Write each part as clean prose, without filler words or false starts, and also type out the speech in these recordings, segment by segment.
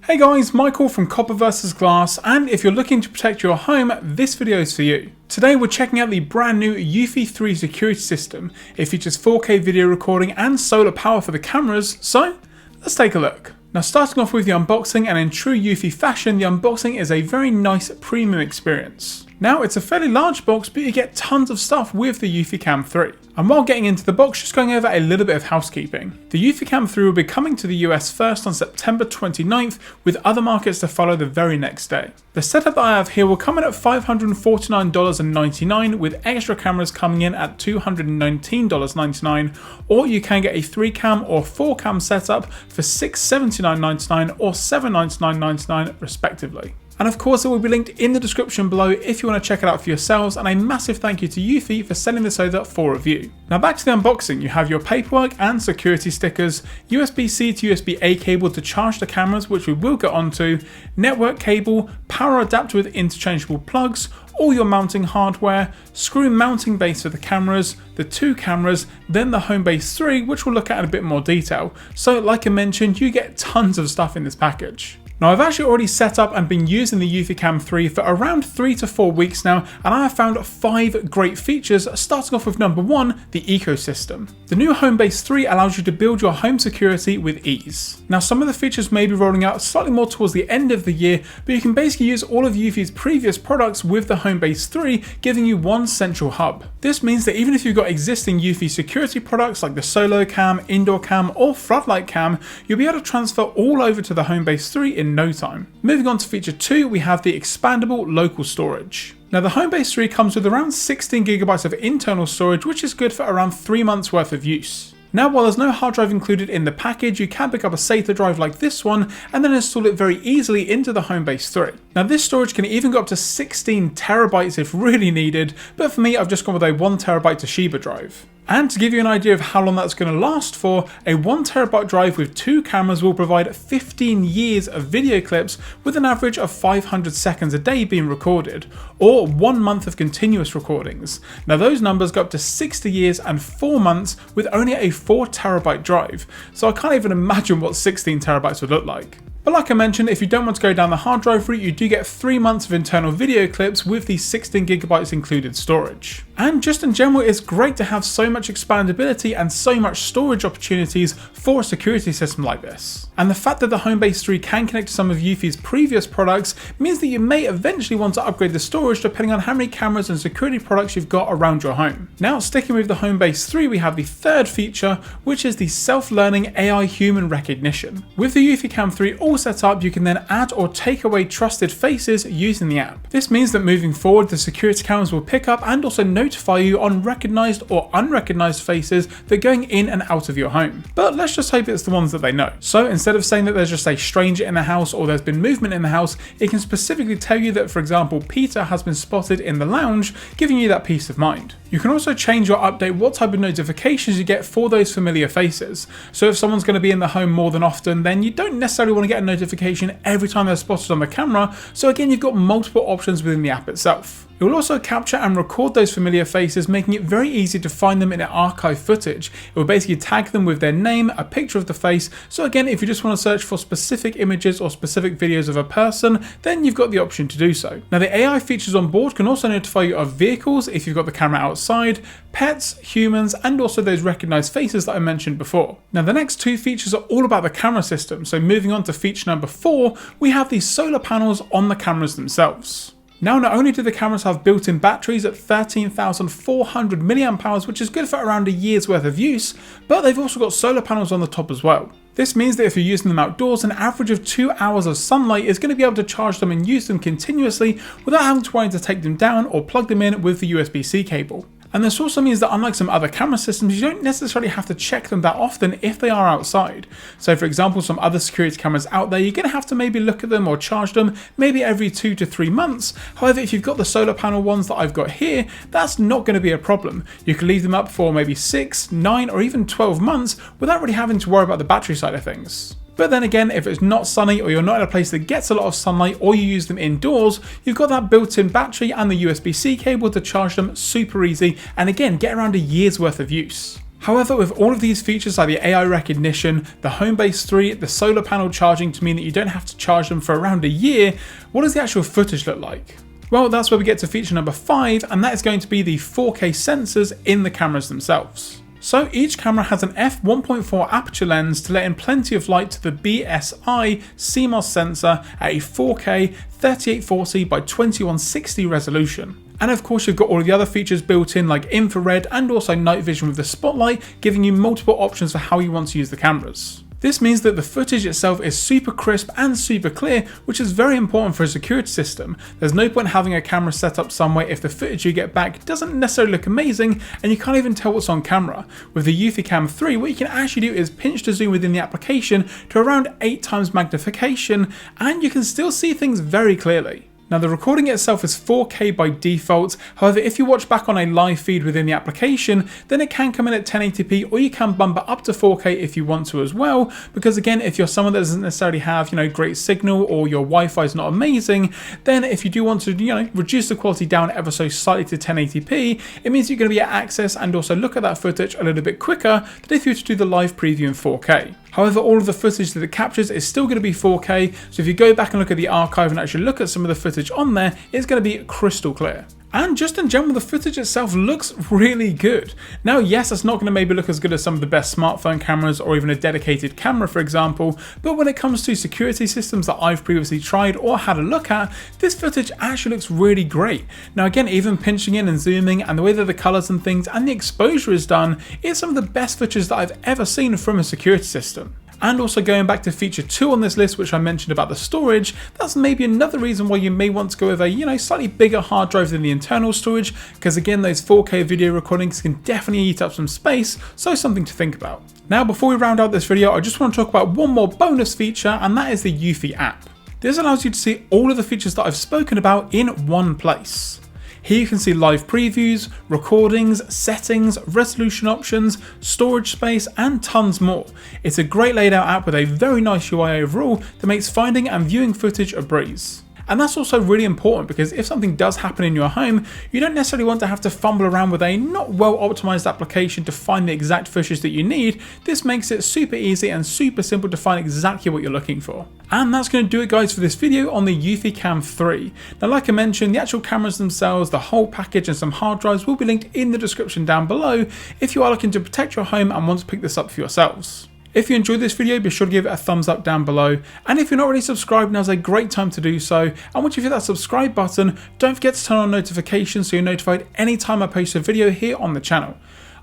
Hey guys, Michael from Copper vs Glass, and if you're looking to protect your home, this video is for you. Today we're checking out the brand new Eufy 3 security system. It features 4K video recording and solar power for the cameras, so let's take a look. Now starting off with the unboxing, and in true Eufy fashion, the unboxing is a very nice premium experience. Now it's a fairly large box, but you get tons of stuff with the EufyCam 3. And while getting into the box, just going over a little bit of housekeeping. The EufyCam 3 will be coming to the US first on September 29th, with other markets to follow the very next day. The setup that I have here will come in at $549.99, with extra cameras coming in at $219.99, or you can get a 3-cam or 4-cam setup for $679.99 or $799.99 respectively. And of course it will be linked in the description below if you want to check it out for yourselves, and a massive thank you to Eufy for sending this over for review. Now back to the unboxing, you have your paperwork and security stickers, USB-C to USB-A cable to charge the cameras, which we will get onto, network cable, power adapter with interchangeable plugs, all your mounting hardware, screw mounting base for the cameras, the 2 cameras, then the home base 3, which we'll look at in a bit more detail. So like I mentioned, you get tons of stuff in this package. Now I've actually already set up and been using the EufyCam 3 for around 3 to 4 weeks now, and I have found 5 great features, starting off with number 1, the ecosystem. The new Homebase 3 allows you to build your home security with ease. Now some of the features may be rolling out slightly more towards the end of the year, but you can basically use all of Eufy's previous products with the Homebase 3, giving you one central hub. This means that even if you've got existing Eufy security products like the Solo Cam, Indoor Cam or Floodlight Cam, you'll be able to transfer all over to the Homebase 3 in no time. Moving on to feature 2, we have the expandable local storage. Now the Homebase 3 comes with around 16GB of internal storage, which is good for around 3 months worth of use. Now while there's no hard drive included in the package, you can pick up a SATA drive like this one and then install it very easily into the Homebase 3. Now this storage can even go up to 16 terabytes if really needed, but for me I've just gone with a 1TB Toshiba drive. And to give you an idea of how long that's going to last for, a 1TB drive with 2 cameras will provide 15 years of video clips with an average of 500 seconds a day being recorded, or 1 month of continuous recordings. Now those numbers go up to 60 years and 4 months with only a 4TB drive, so I can't even imagine what 16 terabytes would look like. But like I mentioned, if you don't want to go down the hard drive route, you do get 3 months of internal video clips with the 16GB included storage. And just in general, it's great to have so much expandability and so much storage opportunities for a security system like this. And the fact that the Homebase 3 can connect to some of Eufy's previous products means that you may eventually want to upgrade the storage depending on how many cameras and security products you've got around your home. Now sticking with the Homebase 3, we have the 3rd feature, which is the self-learning AI human recognition. With the EufyCam 3 all set up, you can then add or take away trusted faces using the app. This means that moving forward, the security cameras will pick up and also notify you on recognized or unrecognized faces that are going in and out of your home. But let's just hope it's the ones that they know. So instead of saying that there's just a stranger in the house or there's been movement in the house, it can specifically tell you that, for example, Peter has been spotted in the lounge, giving you that peace of mind. You can also change or update what type of notifications you get for those familiar faces. So if someone's going to be in the home more than often, then you don't necessarily want to get a notification every time they're spotted on the camera. So again, you've got multiple options within the app itself. It will also capture and record those familiar faces, making it very easy to find them in archive footage. It will basically tag them with their name, a picture of the face. So again, if you just want to search for specific images or specific videos of a person, then you've got the option to do so. Now the AI features on board can also notify you of vehicles if you've got the camera outside, pets, humans, and also those recognized faces that I mentioned before. Now the next 2 features are all about the camera system. So moving on to feature number 4, we have these solar panels on the cameras themselves. Now, not only do the cameras have built-in batteries at 13,400 mAh, which is good for around a year's worth of use, but they've also got solar panels on the top as well. This means that if you're using them outdoors, an average of 2 hours of sunlight is going to be able to charge them and use them continuously without having to worry to take them down or plug them in with the USB-C cable. And this also means that unlike some other camera systems, you don't necessarily have to check them that often if they are outside. So for example, some other security cameras out there, you're going to have to maybe look at them or charge them maybe every 2 to 3 months. However, if you've got the solar panel ones that I've got here, that's not going to be a problem. You can leave them up for maybe 6, 9 or even 12 months without really having to worry about the battery side of things. But then again, if it's not sunny or you're not in a place that gets a lot of sunlight or you use them indoors, you've got that built-in battery and the USB-C cable to charge them super easy and again, get around a year's worth of use. However, with all of these features like the AI recognition, the home base 3, the solar panel charging to mean that you don't have to charge them for around a year, what does the actual footage look like? Well, that's where we get to feature number 5, and that is going to be the 4K sensors in the cameras themselves. So each camera has an f1.4 aperture lens to let in plenty of light to the BSI CMOS sensor at a 4K 3840 by 2160 resolution. And of course you've got all of the other features built in like infrared and also night vision with the spotlight, giving you multiple options for how you want to use the cameras. This means that the footage itself is super crisp and super clear, which is very important for a security system. There's no point having a camera set up somewhere if the footage you get back doesn't necessarily look amazing and you can't even tell what's on camera. With the EufyCam 3, what you can actually do is pinch to zoom within the application to around 8 times magnification, and you can still see things very clearly. Now the recording itself is 4K by default, however if you watch back on a live feed within the application, then it can come in at 1080p, or you can bump it up to 4K if you want to as well, because again if you're someone that doesn't necessarily have great signal or your Wi-Fi is not amazing, then if you do want to reduce the quality down ever so slightly to 1080p, it means you're going to be able to access and also look at that footage a little bit quicker than if you were to do the live preview in 4K. However, all of the footage that it captures is still going to be 4K, so if you go back and look at the archive and actually look at some of the footage on there, it's going to be crystal clear. And just in general, the footage itself looks really good. Now, yes, it's not going to maybe look as good as some of the best smartphone cameras or even a dedicated camera, for example, but when it comes to security systems that I've previously tried or had a look at, this footage actually looks really great. Now, again, even pinching in and zooming and the way that the colors and things and the exposure is done is some of the best footage that I've ever seen from a security system. And also going back to feature 2 on this list, which I mentioned about the storage, that's maybe another reason why you may want to go with a slightly bigger hard drive than the internal storage, because again those 4K video recordings can definitely eat up some space, so something to think about. Now before we round out this video, I just want to talk about one more bonus feature, and that is the Eufy app. This allows you to see all of the features that I've spoken about in one place. Here you can see live previews, recordings, settings, resolution options, storage space, and tons more. It's a great laid out app with a very nice UI overall that makes finding and viewing footage a breeze. And that's also really important because if something does happen in your home, you don't necessarily want to have to fumble around with a not well optimized application to find the exact footage that you need. This makes it super easy and super simple to find exactly what you're looking for. And that's going to do it guys for this video on the EufyCam 3. Now like I mentioned, the actual cameras themselves, the whole package and some hard drives will be linked in the description down below if you are looking to protect your home and want to pick this up for yourselves. If you enjoyed this video, be sure to give it a thumbs up down below, and if you're not already subscribed, now's a great time to do so, and once you've hit that subscribe button, don't forget to turn on notifications so you're notified anytime I post a video here on the channel.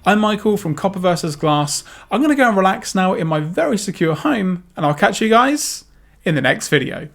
I'm Michael from Copper vs Glass. I'm going to go and relax now in my very secure home, and I'll catch you guys in the next video.